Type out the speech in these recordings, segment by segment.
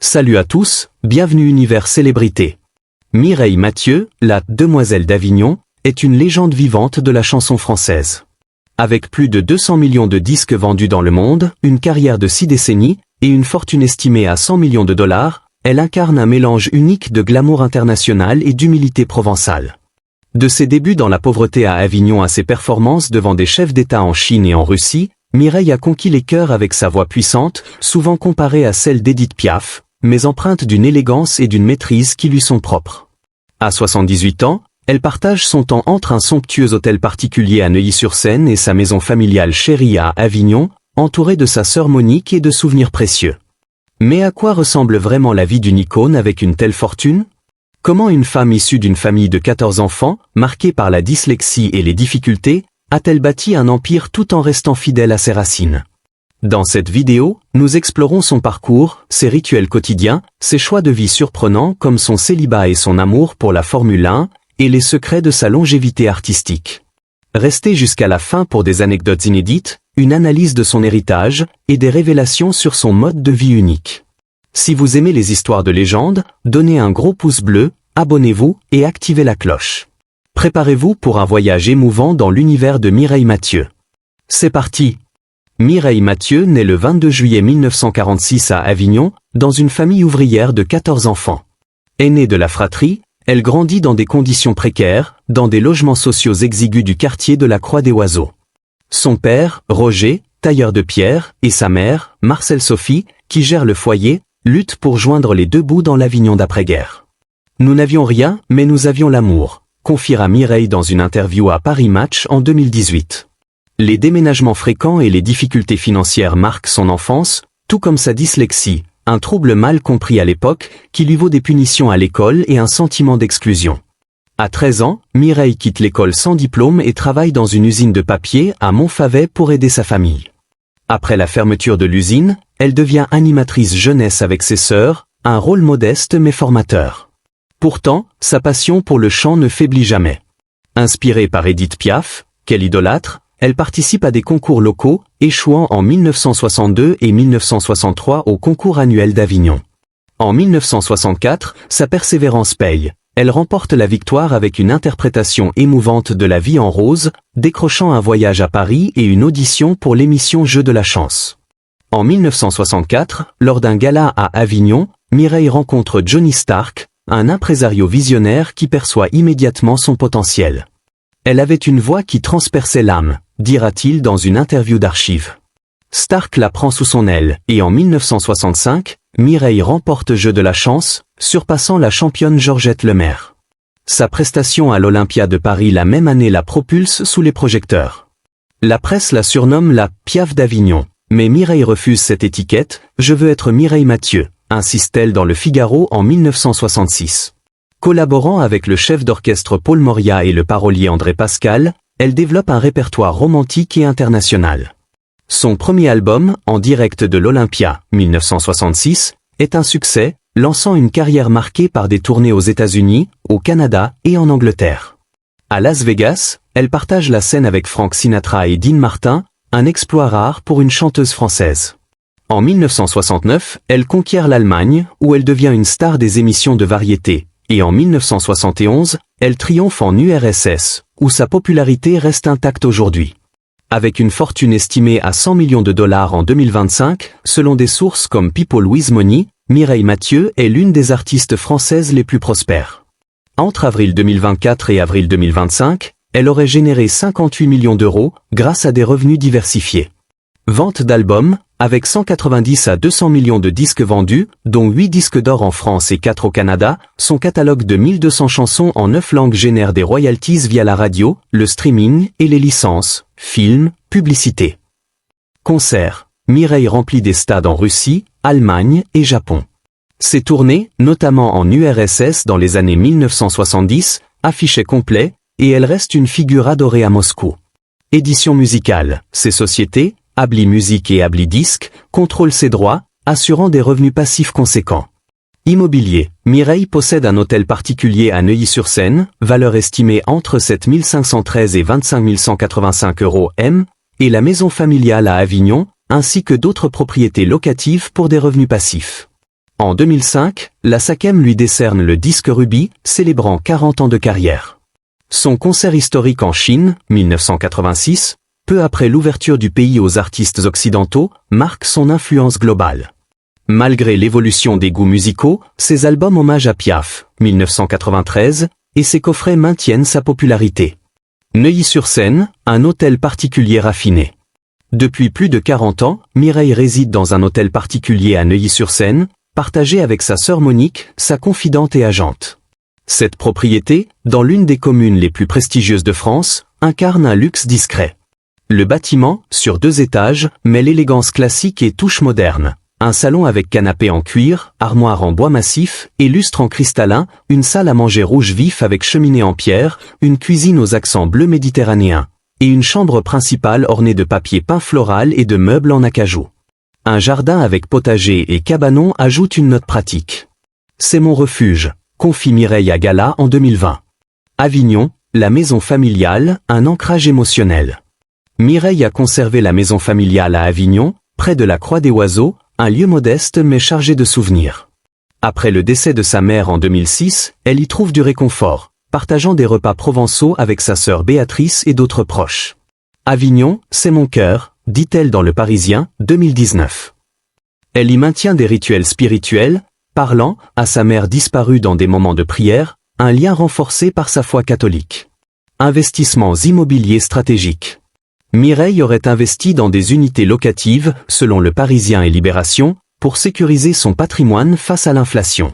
Salut à tous, bienvenue Univers Célébrité. Mireille Mathieu, la demoiselle d'Avignon, est une légende vivante de la chanson française. Avec plus de 200 millions de disques vendus dans le monde, une carrière de 6 décennies, et une fortune estimée à 100 millions de dollars, elle incarne un mélange unique de glamour international et d'humilité provençale. De ses débuts dans la pauvreté à Avignon à ses performances devant des chefs d'État en Chine et en Russie, Mireille a conquis les cœurs avec sa voix puissante, souvent comparée à celle d'Édith Piaf, mais empreinte d'une élégance et d'une maîtrise qui lui sont propres. À 78 ans, elle partage son temps entre un somptueux hôtel particulier à Neuilly-sur-Seine et sa maison familiale chérie à Avignon, entourée de sa sœur Monique et de souvenirs précieux. Mais à quoi ressemble vraiment la vie d'une icône avec une telle fortune? Comment une femme issue d'une famille de 14 enfants, marquée par la dyslexie et les difficultés, a-t-elle bâti un empire tout en restant fidèle à ses racines? Dans cette vidéo, nous explorons son parcours, ses rituels quotidiens, ses choix de vie surprenants comme son célibat et son amour pour la Formule 1, et les secrets de sa longévité artistique. Restez jusqu'à la fin pour des anecdotes inédites, une analyse de son héritage, et des révélations sur son mode de vie unique. Si vous aimez les histoires de légende, donnez un gros pouce bleu, abonnez-vous et activez la cloche. Préparez-vous pour un voyage émouvant dans l'univers de Mireille Mathieu. C'est parti! Mireille Mathieu naît le 22 juillet 1946 à Avignon, dans une famille ouvrière de 14 enfants. Aînée de la fratrie, elle grandit dans des conditions précaires, dans des logements sociaux exigus du quartier de la Croix-des-Oiseaux. Son père, Roger, tailleur de pierre, et sa mère, Marcelle Sophie, qui gère le foyer, luttent pour joindre les deux bouts dans l'Avignon d'après-guerre. Nous n'avions rien, mais nous avions l'amour, confiera Mireille dans une interview à Paris Match en 2018. Les déménagements fréquents et les difficultés financières marquent son enfance, tout comme sa dyslexie, un trouble mal compris à l'époque, qui lui vaut des punitions à l'école et un sentiment d'exclusion. À 13 ans, Mireille quitte l'école sans diplôme et travaille dans une usine de papier à Montfavet pour aider sa famille. Après la fermeture de l'usine, elle devient animatrice jeunesse avec ses sœurs, un rôle modeste mais formateur. Pourtant, sa passion pour le chant ne faiblit jamais. Inspirée par Édith Piaf, qu'elle idolâtre, elle participe à des concours locaux, échouant en 1962 et 1963 au concours annuel d'Avignon. En 1964, sa persévérance paye. Elle remporte la victoire avec une interprétation émouvante de La vie en rose, décrochant un voyage à Paris et une audition pour l'émission Jeux de la chance. En 1964, lors d'un gala à Avignon, Mireille rencontre Johnny Stark, un impresario visionnaire qui perçoit immédiatement son potentiel. Elle avait une voix qui transperçait l'âme, dira-t-il dans une interview d'archives. Stark la prend sous son aile, et en 1965, Mireille remporte Jeux de la chance, surpassant la championne Georgette Lemaire. Sa prestation à l'Olympia de Paris la même année la propulse sous les projecteurs. La presse la surnomme la Piaf d'Avignon, mais Mireille refuse cette étiquette, « Je veux être Mireille Mathieu », insiste-t-elle dans Le Figaro en 1966. Collaborant avec le chef d'orchestre Paul Moria et le parolier André Pascal, elle développe un répertoire romantique et international. Son premier album, en direct de l'Olympia, 1966, est un succès, lançant une carrière marquée par des tournées aux États-Unis, au Canada et en Angleterre. À Las Vegas, elle partage la scène avec Frank Sinatra et Dean Martin, un exploit rare pour une chanteuse française. En 1969, elle conquiert l'Allemagne, où elle devient une star des émissions de variété. Et en 1971, elle triomphe en URSS, où sa popularité reste intacte aujourd'hui. Avec une fortune estimée à 100 millions de dollars en 2025, selon des sources comme People with Money, Mireille Mathieu est l'une des artistes françaises les plus prospères. Entre avril 2024 et avril 2025, elle aurait généré 58 millions d'euros grâce à des revenus diversifiés. Vente d'albums, avec 190 à 200 millions de disques vendus, dont 8 disques d'or en France et 4 au Canada, son catalogue de 1200 chansons en 9 langues génère des royalties via la radio, le streaming et les licences, films, publicités. Concerts. Mireille remplit des stades en Russie, Allemagne et Japon. Ses tournées, notamment en URSS dans les années 1970, affichaient complet, et elle reste une figure adorée à Moscou. Édition musicale. Ses sociétés, Abli Musique et Abli Disque, contrôlent ses droits, assurant des revenus passifs conséquents. Immobilier. Mireille possède un hôtel particulier à Neuilly-sur-Seine, valeur estimée entre 7 513 et 25 185 € m, et la maison familiale à Avignon, ainsi que d'autres propriétés locatives pour des revenus passifs. En 2005, la SACEM lui décerne le disque Rubis, célébrant 40 ans de carrière. Son concert historique en Chine, 1986, peu après l'ouverture du pays aux artistes occidentaux, marque son influence globale. Malgré l'évolution des goûts musicaux, ses albums hommage à Piaf, 1993, et ses coffrets maintiennent sa popularité. Neuilly-sur-Seine, un hôtel particulier raffiné. Depuis plus de 40 ans, Mireille réside dans un hôtel particulier à Neuilly-sur-Seine, partagé avec sa sœur Monique, sa confidente et agente. Cette propriété, dans l'une des communes les plus prestigieuses de France, incarne un luxe discret. Le bâtiment, sur 2 étages, mêle élégance classique et touche moderne. Un salon avec canapé en cuir, armoire en bois massif, et lustre en cristallin, une salle à manger rouge vif avec cheminée en pierre, une cuisine aux accents bleus méditerranéens, et une chambre principale ornée de papier peint floral et de meubles en acajou. Un jardin avec potager et cabanon ajoute une note pratique. C'est mon refuge, confie Mireille à Gala en 2020. Avignon, la maison familiale, un ancrage émotionnel. Mireille a conservé la maison familiale à Avignon, près de la Croix des Oiseaux, un lieu modeste mais chargé de souvenirs. Après le décès de sa mère en 2006, elle y trouve du réconfort, partageant des repas provençaux avec sa sœur Béatrice et d'autres proches. Avignon, c'est mon cœur, dit-elle dans Le Parisien, 2019. Elle y maintient des rituels spirituels, parlant, à sa mère disparue dans des moments de prière, un lien renforcé par sa foi catholique. Investissements immobiliers stratégiques. Mireille aurait investi dans des unités locatives, selon Le Parisien et Libération, pour sécuriser son patrimoine face à l'inflation.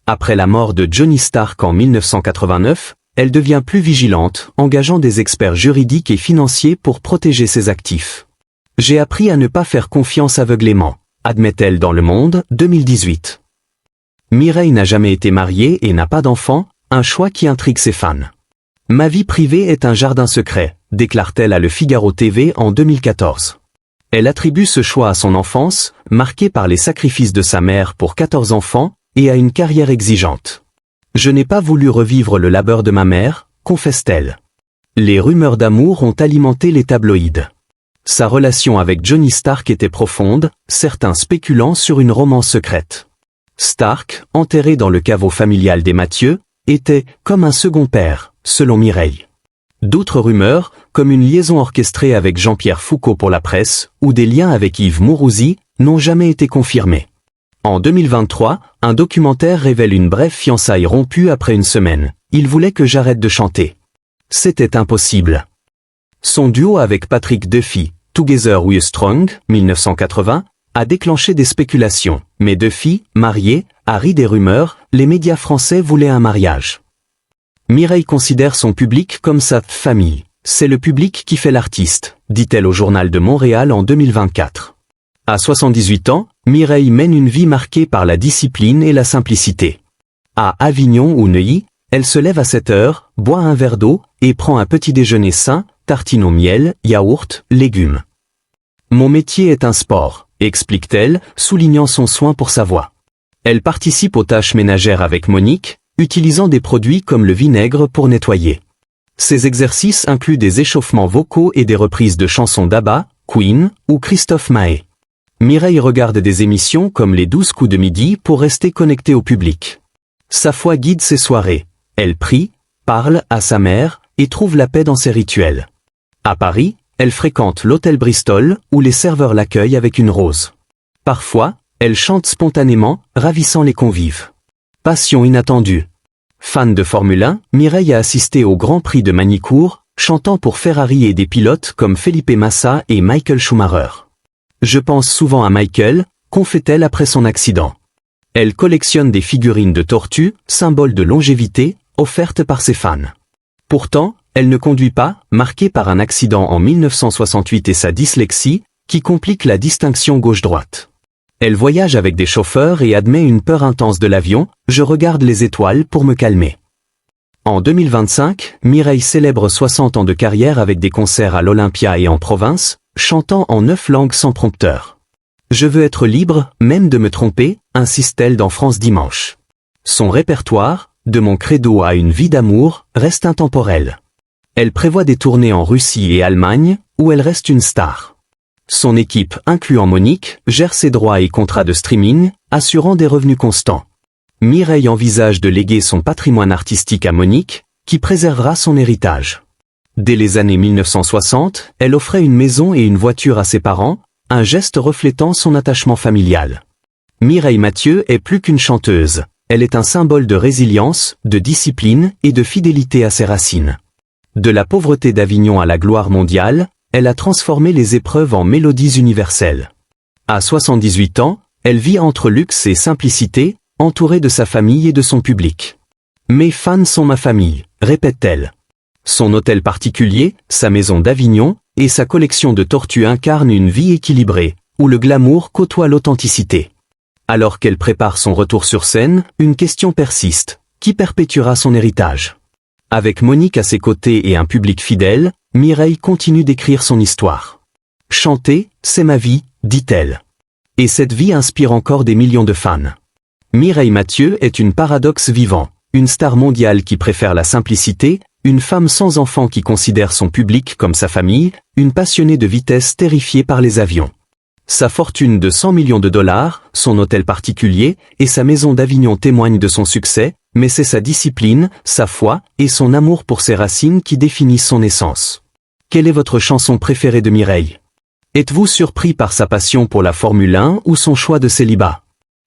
Après la mort de Johnny Stark en 1989, elle devient plus vigilante, engageant des experts juridiques et financiers pour protéger ses actifs. J'ai appris à ne pas faire confiance aveuglément, admet-elle dans Le Monde, 2018. Mireille n'a jamais été mariée et n'a pas d'enfant, un choix qui intrigue ses fans. Ma vie privée est un jardin secret, déclare-t-elle à Le Figaro TV en 2014. Elle attribue ce choix à son enfance, marquée par les sacrifices de sa mère pour 14 enfants, et à une carrière exigeante. Je n'ai pas voulu revivre le labeur de ma mère, confesse-t-elle. Les rumeurs d'amour ont alimenté les tabloïds. Sa relation avec Johnny Stark était profonde, certains spéculant sur une romance secrète. Stark, enterré dans le caveau familial des Mathieu, était comme un second père, selon Mireille. D'autres rumeurs, comme une liaison orchestrée avec Jean-Pierre Foucault pour la presse, ou des liens avec Yves Mourouzi, n'ont jamais été confirmés. En 2023, un documentaire révèle une brève fiançaille rompue après une semaine. Il voulait que j'arrête de chanter. C'était impossible. Son duo avec Patrick Duffy, Together We're Strong, 1980, a déclenché des spéculations, mais Duffy, marié, a ri des rumeurs, les médias français voulaient un mariage. Mireille considère son public comme sa famille. C'est le public qui fait l'artiste, dit-elle au Journal de Montréal en 2024. À 78 ans, Mireille mène une vie marquée par la discipline et la simplicité. À Avignon ou Neuilly, elle se lève à 7 heures, boit un verre d'eau, et prend un petit déjeuner sain, tartines au miel, yaourt, légumes. Mon métier est un sport, explique-t-elle, soulignant son soin pour sa voix. Elle participe aux tâches ménagères avec Monique, utilisant des produits comme le vinaigre pour nettoyer. Ces exercices incluent des échauffements vocaux et des reprises de chansons d'ABBA, Queen ou Christophe Maé. Mireille regarde des émissions comme les 12 coups de midi pour rester connectée au public. Sa foi guide ses soirées. Elle prie, parle à sa mère et trouve la paix dans ses rituels. À Paris, elle fréquente l'hôtel Bristol où les serveurs l'accueillent avec une rose. Parfois, elle chante spontanément, ravissant les convives. Passion inattendue. Fan de Formule 1, Mireille a assisté au Grand Prix de Magny-Cours, chantant pour Ferrari et des pilotes comme Felipe Massa et Michael Schumacher. Je pense souvent à Michael, confie-t-elle après son accident. Elle collectionne des figurines de tortues, symbole de longévité, offertes par ses fans. Pourtant, elle ne conduit pas, marquée par un accident en 1968 et sa dyslexie, qui complique la distinction gauche-droite. Elle voyage avec des chauffeurs et admet une peur intense de l'avion, je regarde les étoiles pour me calmer. En 2025, Mireille célèbre 60 ans de carrière avec des concerts à l'Olympia et en province, chantant en 9 langues sans prompteur. Je veux être libre, même de me tromper, insiste-t-elle dans France Dimanche. Son répertoire, de mon credo à une vie d'amour, reste intemporel. Elle prévoit des tournées en Russie et Allemagne, où elle reste une star. Son équipe, incluant Monique, gère ses droits et contrats de streaming, assurant des revenus constants. Mireille envisage de léguer son patrimoine artistique à Monique, qui préservera son héritage. Dès les années 1960, elle offrait une maison et une voiture à ses parents, un geste reflétant son attachement familial. Mireille Mathieu est plus qu'une chanteuse, elle est un symbole de résilience, de discipline et de fidélité à ses racines. De la pauvreté d'Avignon à la gloire mondiale, elle a transformé les épreuves en mélodies universelles. À 78 ans, elle vit entre luxe et simplicité, entourée de sa famille et de son public. Mes fans sont ma famille, répète-t-elle. Son hôtel particulier, sa maison d'Avignon, et sa collection de tortues incarnent une vie équilibrée, où le glamour côtoie l'authenticité. Alors qu'elle prépare son retour sur scène, une question persiste. Qui perpétuera son héritage? Avec Monique à ses côtés et un public fidèle, Mireille continue d'écrire son histoire. Chanter, c'est ma vie, dit-elle. Et cette vie inspire encore des millions de fans. Mireille Mathieu est une paradoxe vivant, une star mondiale qui préfère la simplicité, une femme sans enfant qui considère son public comme sa famille, une passionnée de vitesse terrifiée par les avions. Sa fortune de 100 millions de dollars, son hôtel particulier et sa maison d'Avignon témoignent de son succès, mais c'est sa discipline, sa foi et son amour pour ses racines qui définissent son essence. Quelle est votre chanson préférée de Mireille? Êtes-vous surpris par sa passion pour la Formule 1 ou son choix de célibat?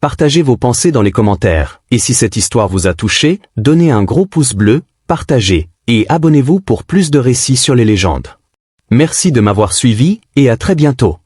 Partagez vos pensées dans les commentaires, et si cette histoire vous a touché, donnez un gros pouce bleu, partagez, et abonnez-vous pour plus de récits sur les légendes. Merci de m'avoir suivi, et à très bientôt.